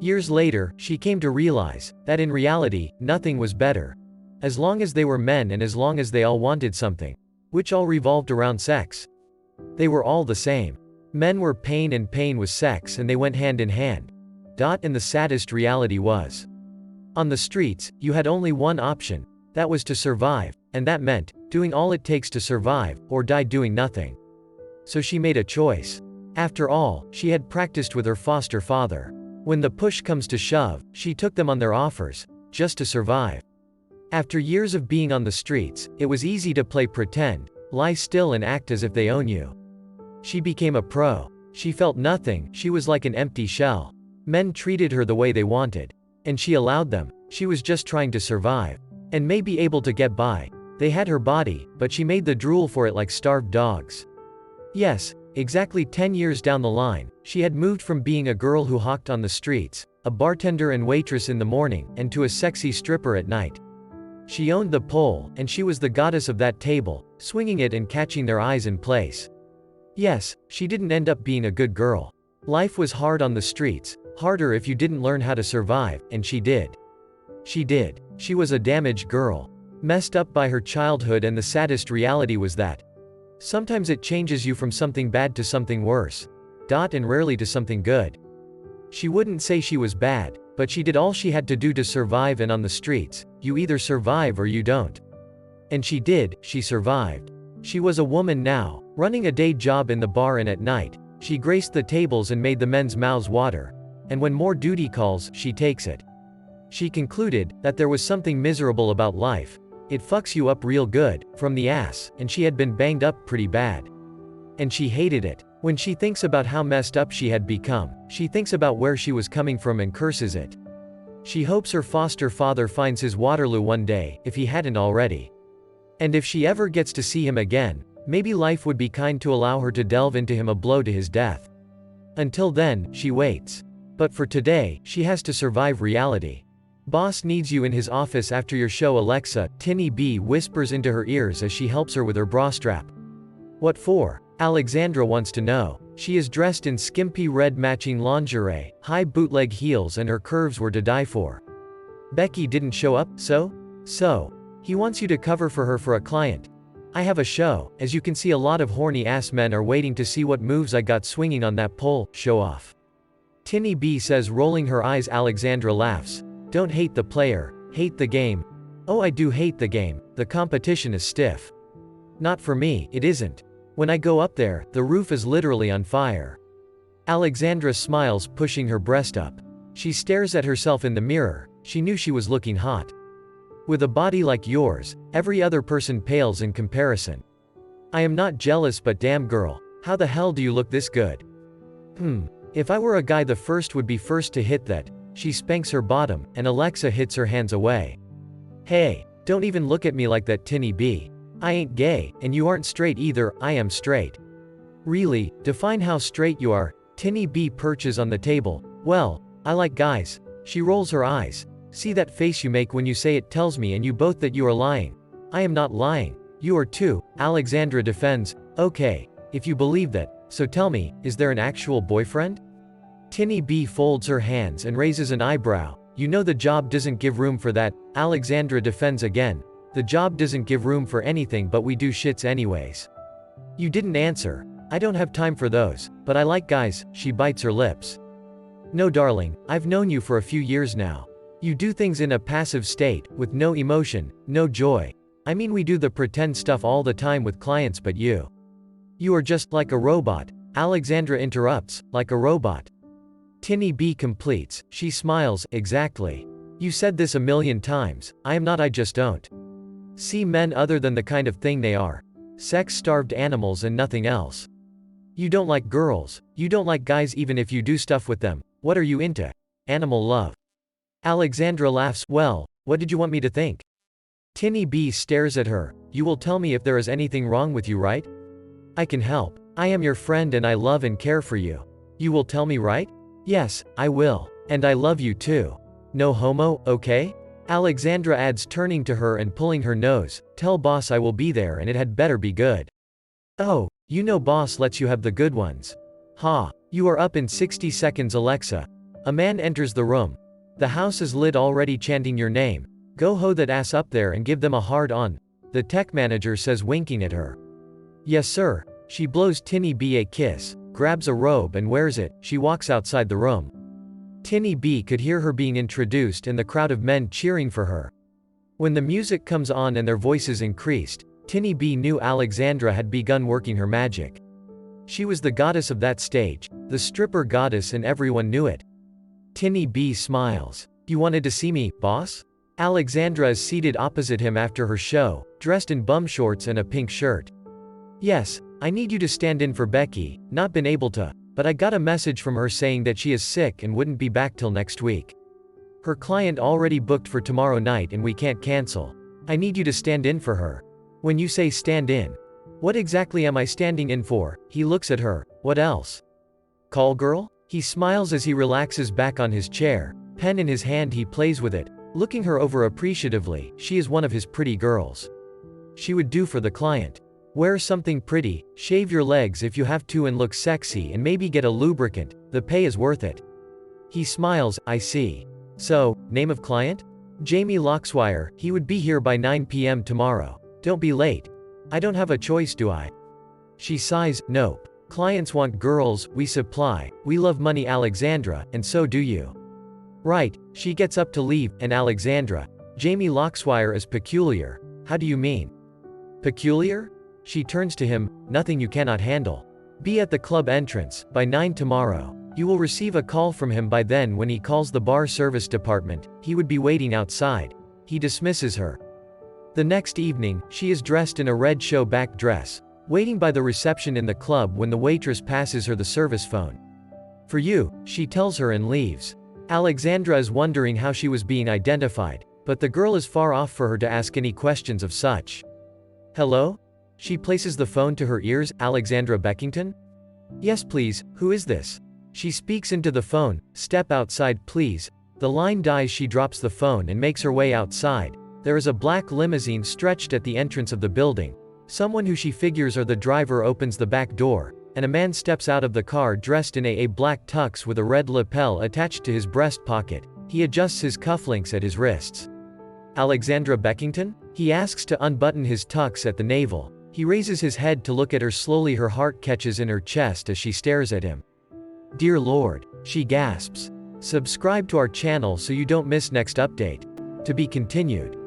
Years later, she came to realize that in reality, nothing was better. As long as they were men and as long as they all wanted something, which all revolved around sex. They were all the same. Men were pain and pain was sex and they went hand in hand. And the saddest reality was, on the streets, you had only one option, that was to survive, and that meant, doing all it takes to survive, or die doing nothing. So she made a choice. After all, she had practiced with her foster father. When the push comes to shove, she took them on their offers, just to survive. After years of being on the streets, it was easy to play pretend, lie still and act as if they own you. She became a pro. She felt nothing, she was like an empty shell. Men treated her the way they wanted. And she allowed them. She was just trying to survive. And may be able to get by. They had her body, but she made the drool for it like starved dogs. Yes, exactly 10 years down the line, she had moved from being a girl who hawked on the streets, a bartender and waitress in the morning, and to a sexy stripper at night. She owned the pole, and she was the goddess of that table, swinging it and catching their eyes in place. Yes, she didn't end up being a good girl. Life was hard on the streets, harder if you didn't learn how to survive, and she did. She did. She was a damaged girl. Messed up by her childhood, and the saddest reality was that sometimes it changes you from something bad to something worse. And rarely to something good. She wouldn't say she was bad, but she did all she had to do to survive, and on the streets, you either survive or you don't. And she did, she survived. She was a woman now, running a day job in the bar, and at night, she graced the tables and made the men's mouths water. And when more duty calls, she takes it. She concluded that there was something miserable about life. It fucks you up real good, from the ass, and she had been banged up pretty bad. And she hated it. When she thinks about how messed up she had become, she thinks about where she was coming from and curses it. She hopes her foster father finds his Waterloo one day, if he hadn't already. And if she ever gets to see him again, maybe life would be kind to allow her to delve into him a blow to his death. Until then, she waits. But for today, she has to survive reality. Boss needs you in his office after your show, Alexa, Tinny B whispers into her ears as she helps her with her bra strap. What for? Alexandra wants to know. She is dressed in skimpy red matching lingerie, high bootleg heels, and her curves were to die for. Becky didn't show up, so? He wants you to cover for her for a client. I have a show, as you can see a lot of horny ass men are waiting to see what moves I got swinging on that pole, show off. Tinny B says, rolling her eyes. Alexandra laughs. Don't hate the player, hate the game. Oh, I do hate the game, the competition is stiff. Not for me, it isn't. When I go up there, the roof is literally on fire. Alexandra smiles, pushing her breast up. She stares at herself in the mirror. She knew she was looking hot. With a body like yours, every other person pales in comparison. I am not jealous, but damn girl, how the hell do you look this good? If I were a guy, the first would be first to hit that. She spanks her bottom, and Alexa hits her hands away. Hey, don't even look at me like that, Tinny B. I ain't gay, and you aren't straight either, I am straight. Really, define how straight you are. Tinny B perches on the table. Well, I like guys. She rolls her eyes. See that face you make when you say it tells me and you both that you are lying. I am not lying. You are too. Alexandra defends. Okay, if you believe that, so tell me, is there an actual boyfriend? Tinny B folds her hands and raises an eyebrow. You know the job doesn't give room for that. Alexandra defends again. The job doesn't give room for anything, but we do shits anyways. You didn't answer. I don't have time for those, but I like guys. She bites her lips. No darling, I've known you for a few years now. You do things in a passive state, with no emotion, no joy. I mean, we do the pretend stuff all the time with clients, but you are just like a robot. Alexandra interrupts, like a robot. Tinny B completes. She smiles. Exactly. You said this a million times. I am not, I just don't see men other than the kind of thing they are. Sex-starved animals and nothing else. You don't like girls. You don't like guys even if you do stuff with them. What are you into? Animal love. Alexandra laughs. Well, what did you want me to think? Tinny B stares at her. You will tell me if there is anything wrong with you, right? I can help. I am your friend and I love and care for you. You will tell me, right? Yes, I will. And I love you too. No homo, okay? Alexandra adds, turning to her and pulling her nose. Tell boss I will be there and it had better be good. Oh, you know boss lets you have the good ones. Ha, you are up in 60 seconds, Alexa. A man enters the room. The house is lit already chanting your name. Go hoe that ass up there and give them a hard on, the tech manager says winking at her. Yes sir. She blows Tinny B a kiss, grabs a robe and wears it. She walks outside the room. Tinny B could hear her being introduced and the crowd of men cheering for her. When the music comes on and their voices increased, Tinny B knew Alexandra had begun working her magic. She was the goddess of that stage, the stripper goddess, and everyone knew it. Tinny B smiles. You wanted to see me, boss? Alexandra is seated opposite him after her show, dressed in bum shorts and a pink shirt. Yes, I need you to stand in for Becky, not been able to, but I got a message from her saying that she is sick and wouldn't be back till next week. Her client already booked for tomorrow night and we can't cancel. I need you to stand in for her. When you say stand in, what exactly am I standing in for? He looks at her. What else? Call girl? He smiles as he relaxes back on his chair, pen in his hand he plays with it, looking her over appreciatively. She is one of his pretty girls. She would do for the client. Wear something pretty, shave your legs if you have to and look sexy and maybe get a lubricant, the pay is worth it. He smiles, I see. So, name of client? Jamie Loxwire, he would be here by 9 p.m. tomorrow. Don't be late. I don't have a choice, do I? She sighs, nope. Clients want girls, we supply, we love money Alexandra, and so do you. Right, she gets up to leave, and Alexandra, Jamie Loxwire is peculiar. How do you mean? Peculiar? She turns to him, nothing you cannot handle. Be at the club entrance, by 9 tomorrow. You will receive a call from him by then. When he calls the bar service department, he would be waiting outside. He dismisses her. The next evening, she is dressed in a red show-back dress, waiting by the reception in the club when the waitress passes her the service phone. For you, she tells her and leaves. Alexandra is wondering how she was being identified, but the girl is far off for her to ask any questions of such. Hello? She places the phone to her ears. Alexandra Beckington? Yes please, who is this? She speaks into the phone, step outside please. The line dies. She drops the phone and makes her way outside. There is a black limousine stretched at the entrance of the building. Someone who she figures are the driver opens the back door, and a man steps out of the car dressed in a black tux with a red lapel attached to his breast pocket. He adjusts his cufflinks at his wrists. Alexandra Beckington? He asks to unbutton his tux at the navel. He raises his head to look at her slowly. Her heart catches in her chest as she stares at him. Dear Lord, she gasps. Subscribe to our channel so you don't miss next update. To be continued.